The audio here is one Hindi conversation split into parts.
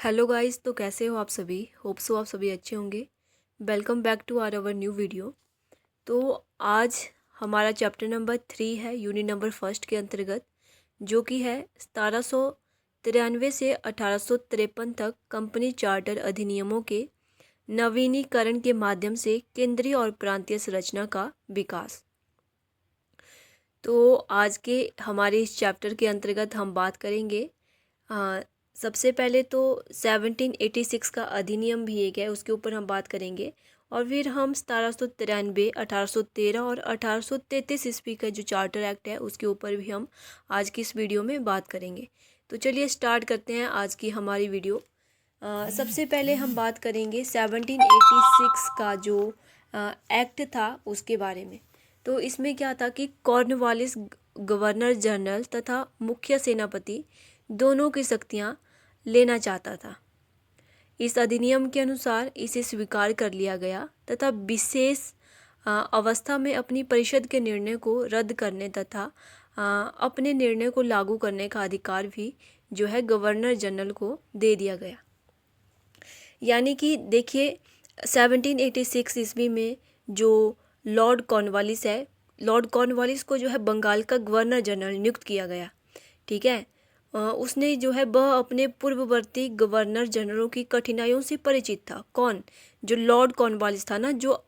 हेलो गाइस, तो कैसे हो आप सभी। होप सो आप सभी अच्छे होंगे। Welcome back to our new video. तो आज हमारा चैप्टर नंबर 3 है यूनिट नंबर फर्स्ट के अंतर्गत, जो कि है 1793 से 1853 तक कंपनी चार्टर अधिनियमों के नवीनीकरण के माध्यम से केंद्रीय और प्रांतीय संरचना का विकास। तो आज के हमारे इस चैप्टर के अंतर्गत हम बात करेंगे सबसे पहले तो 1786 का अधिनियम भी एक है, उसके ऊपर हम बात करेंगे। और फिर हम 1793, 1813 और 1833 ईस्वी का जो चार्टर एक्ट है उसके ऊपर भी हम आज की इस वीडियो में बात करेंगे। तो चलिए स्टार्ट करते हैं आज की हमारी वीडियो। सबसे पहले हम बात करेंगे 1786 का जो एक्ट था उसके बारे में। तो इसमें क्या था कि कॉर्नवालिस गवर्नर जनरल तथा मुख्य सेनापति दोनों की शक्तियाँ लेना चाहता था। इस अधिनियम के अनुसार इसे स्वीकार कर लिया गया तथा विशेष अवस्था में अपनी परिषद के निर्णय को रद्द करने तथा अपने निर्णय को लागू करने का अधिकार भी जो है गवर्नर जनरल को दे दिया गया। यानी कि देखिए 1786 ईस्वी में जो लॉर्ड कॉर्नवालिस है, लॉर्ड कॉर्नवालिस को जो है बंगाल का गवर्नर जनरल नियुक्त किया गया। ठीक है। उसने जो है वह अपने पूर्ववर्ती गवर्नर जनरलों की कठिनाइयों से परिचित था। कौन? जो लॉर्ड कॉर्नवालिस था ना, जो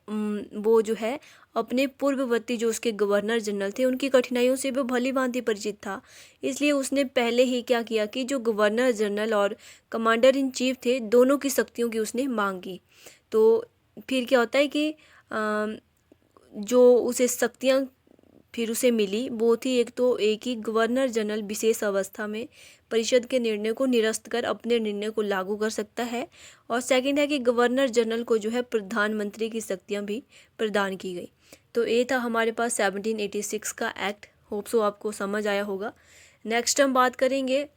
वो जो है अपने पूर्ववर्ती जो उसके गवर्नर जनरल थे उनकी कठिनाइयों से वो भली भांति परिचित था। इसलिए उसने पहले ही क्या किया कि जो गवर्नर जनरल और कमांडर इन चीफ थे दोनों की शक्तियों की उसने मांग की। तो फिर क्या होता है कि जो उसे शक्तियाँ फिर उसे मिली वो थी, एक तो एक ही गवर्नर जनरल विशेष अवस्था में परिषद के निर्णय को निरस्त कर अपने निर्णय को लागू कर सकता है, और सेकंड है कि गवर्नर जनरल को जो है प्रधानमंत्री की शक्तियां भी प्रदान की गई। तो ये था हमारे पास 1786 का एक्ट। होप सो आपको समझ आया होगा। नेक्स्ट हम बात करेंगे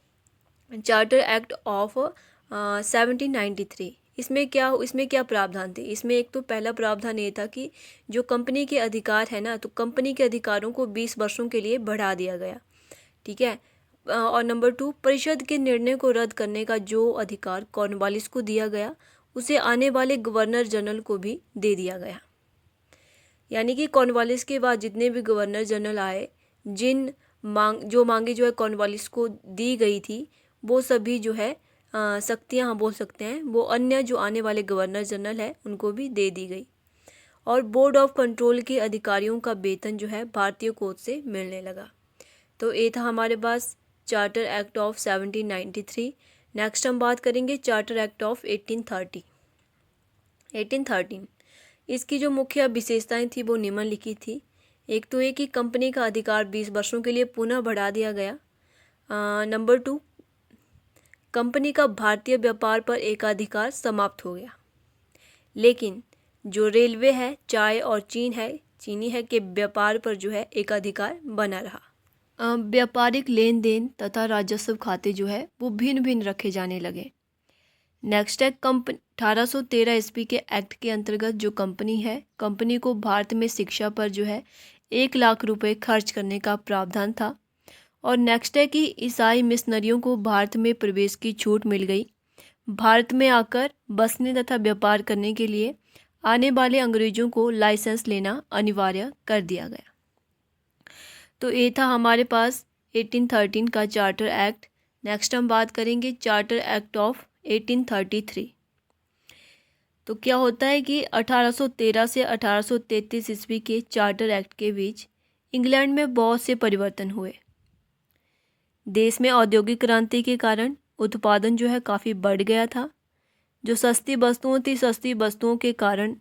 चार्टर एक्ट ऑफ 1793। इसमें क्या प्रावधान थे? इसमें एक तो पहला प्रावधान ये था कि जो कंपनी के अधिकार है ना, तो कंपनी के अधिकारों को 20 वर्षों के लिए बढ़ा दिया गया। ठीक है। और नंबर 2, परिषद के निर्णय को रद्द करने का जो अधिकार कॉर्नवालिस को दिया गया उसे आने वाले गवर्नर जनरल को भी दे दिया गया। यानी कि कॉर्नवालिस के बाद जितने भी गवर्नर जनरल आए, जिन मांगे जो है कॉर्नवालिस को दी गई थी, वो सभी जो है शक्तियाँ हम बोल सकते हैं वो अन्य जो आने वाले गवर्नर जनरल है उनको भी दे दी गई। और बोर्ड ऑफ कंट्रोल के अधिकारियों का वेतन जो है भारतीय कोड से मिलने लगा। तो ये था हमारे पास चार्टर एक्ट ऑफ 1793। नेक्स्ट हम बात करेंगे चार्टर एक्ट ऑफ 1813। इसकी जो मुख्य विशेषताएं थी वो निम्नलिखित थी। एक तो ये कि कंपनी का अधिकार 20 वर्षों के लिए पुनः बढ़ा दिया गया। नंबर 2, कंपनी का भारतीय व्यापार पर एकाधिकार समाप्त हो गया, लेकिन जो रेलवे है, चाय और चीनी है के व्यापार पर जो है एकाधिकार बना रहा। व्यापारिक लेन देन तथा राजस्व खाते जो है वो भिन्न भिन्न रखे जाने लगे। नेक्स्ट है 1813 ईस्वी के एक्ट के अंतर्गत जो कंपनी को भारत में शिक्षा पर जो है 1 लाख रुपए खर्च करने का प्रावधान था। और नेक्स्ट है कि ईसाई मिशनरियों को भारत में प्रवेश की छूट मिल गई। भारत में आकर बसने तथा व्यापार करने के लिए आने वाले अंग्रेजों को लाइसेंस लेना अनिवार्य कर दिया गया। तो ये था हमारे पास 1813 का चार्टर एक्ट। नेक्स्ट हम बात करेंगे चार्टर एक्ट ऑफ 1833। तो क्या होता है कि 1813 से 1833 ईस्वी के चार्टर एक्ट के बीच इंग्लैंड में बहुत से परिवर्तन हुए। देश में औद्योगिक क्रांति के कारण उत्पादन जो है काफ़ी बढ़ गया था। जो सस्ती वस्तुओं के कारण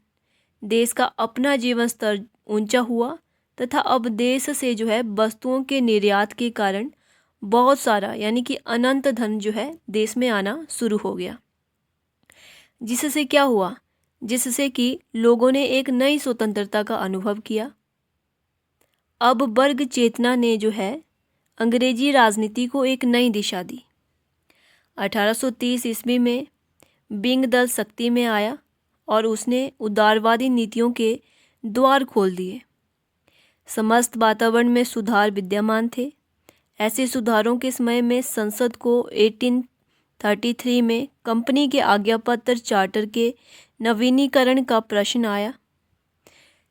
देश का अपना जीवन स्तर ऊंचा हुआ तथा अब देश से जो है वस्तुओं के निर्यात के कारण बहुत सारा यानी कि अनंत धन जो है देश में आना शुरू हो गया। जिससे क्या हुआ? जिससे कि लोगों ने एक नई स्वतंत्रता का अनुभव किया। अब वर्ग चेतना ने जो है अंग्रेजी राजनीति को एक नई दिशा दी। 1830 ईस्वी में बिंग दल शक्ति में आया और उसने उदारवादी नीतियों के द्वार खोल दिए। समस्त वातावरण में सुधार विद्यमान थे। ऐसे सुधारों के समय में संसद को 33 में कंपनी के आज्ञापत्र चार्टर के नवीनीकरण का प्रश्न आया।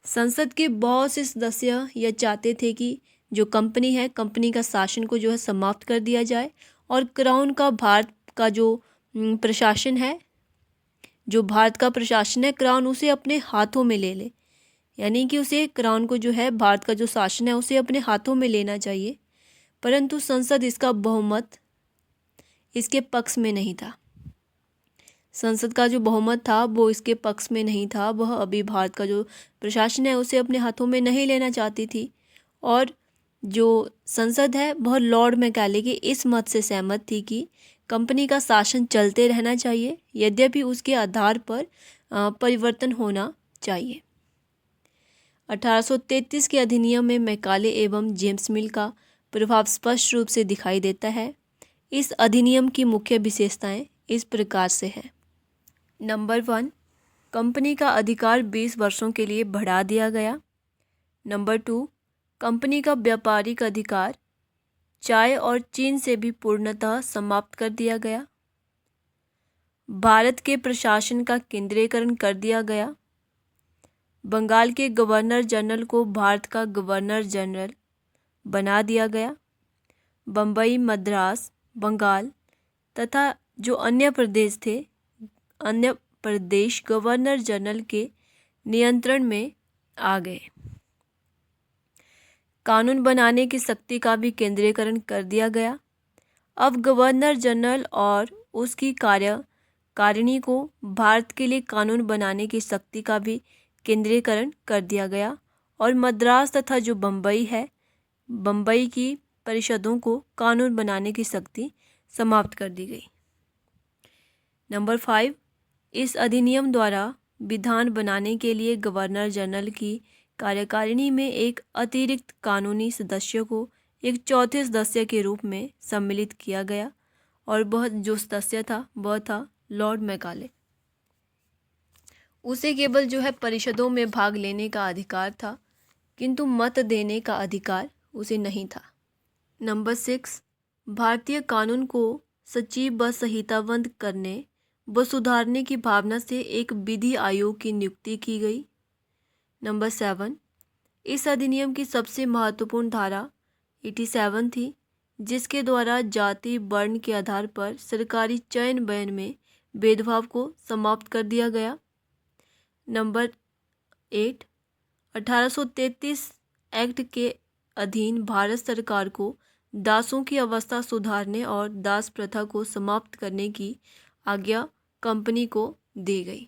संसद के बहुत से सदस्य यह चाहते थे कि जो कंपनी है, कंपनी का शासन को जो है समाप्त कर दिया जाए और क्राउन का भारत का जो प्रशासन है, जो भारत का प्रशासन है, क्राउन उसे अपने हाथों में ले ले, यानी कि उसे क्राउन को जो है भारत का जो शासन है उसे अपने हाथों में लेना चाहिए। परंतु संसद इसका बहुमत इसके पक्ष में नहीं था। संसद का जो बहुमत था वो इसके पक्ष में नहीं था। वह अभी भारत का जो प्रशासन है उसे अपने हाथों में नहीं लेना चाहती थी और जो संसद है वह लॉर्ड मैकाले के इस मत से सहमत थी कि कंपनी का शासन चलते रहना चाहिए, यद्यपि उसके आधार पर परिवर्तन होना चाहिए। 1833 के अधिनियम में मैकाले एवं जेम्स मिल का प्रभाव स्पष्ट रूप से दिखाई देता है। इस अधिनियम की मुख्य विशेषताएं इस प्रकार से है। नंबर 1, कंपनी का अधिकार 20 वर्षों के लिए बढ़ा दिया गया। नंबर 2, कंपनी का व्यापारिक अधिकार चाय और चीन से भी पूर्णतः समाप्त कर दिया गया। भारत के प्रशासन का केंद्रीकरण कर दिया गया। बंगाल के गवर्नर जनरल को भारत का गवर्नर जनरल बना दिया गया। बम्बई, मद्रास, बंगाल तथा जो अन्य प्रदेश थे, अन्य प्रदेश गवर्नर जनरल के नियंत्रण में आ गए। कानून बनाने की शक्ति का भी केंद्रीकरण कर दिया गया। अब गवर्नर जनरल और उसकी कार्यकारिणी को भारत के लिए कानून बनाने की शक्ति का भी केंद्रीकरण कर दिया गया और मद्रास तथा जो बम्बई है, बम्बई की परिषदों को कानून बनाने की शक्ति समाप्त कर दी गई। नंबर 5, इस अधिनियम द्वारा विधान बनाने के लिए गवर्नर जनरल की कार्यकारिणी में एक अतिरिक्त कानूनी सदस्य को एक चौथे सदस्य के रूप में सम्मिलित किया गया और वह जो सदस्य था वह था लॉर्ड मैकाले। उसे केवल जो है परिषदों में भाग लेने का अधिकार था, किंतु मत देने का अधिकार उसे नहीं था। नंबर 6, भारतीय कानून को सचिव व संहिताबद्ध करने व सुधारने की भावना से एक विधि आयोग की नियुक्ति की गई। नंबर 7, इस अधिनियम की सबसे महत्वपूर्ण धारा 87 थी, जिसके द्वारा जाति वर्ण के आधार पर सरकारी चयन बयन में भेदभाव को समाप्त कर दिया गया। नंबर 8, 1833 एक्ट के अधीन भारत सरकार को दासों की अवस्था सुधारने और दास प्रथा को समाप्त करने की आज्ञा कंपनी को दी गई।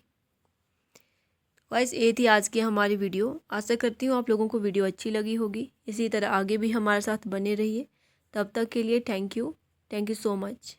गाइस, ये थी आज की हमारी वीडियो। आशा करती हूँ आप लोगों को वीडियो अच्छी लगी होगी। इसी तरह आगे भी हमारे साथ बने रहिए। तब तक के लिए थैंक यू सो मच।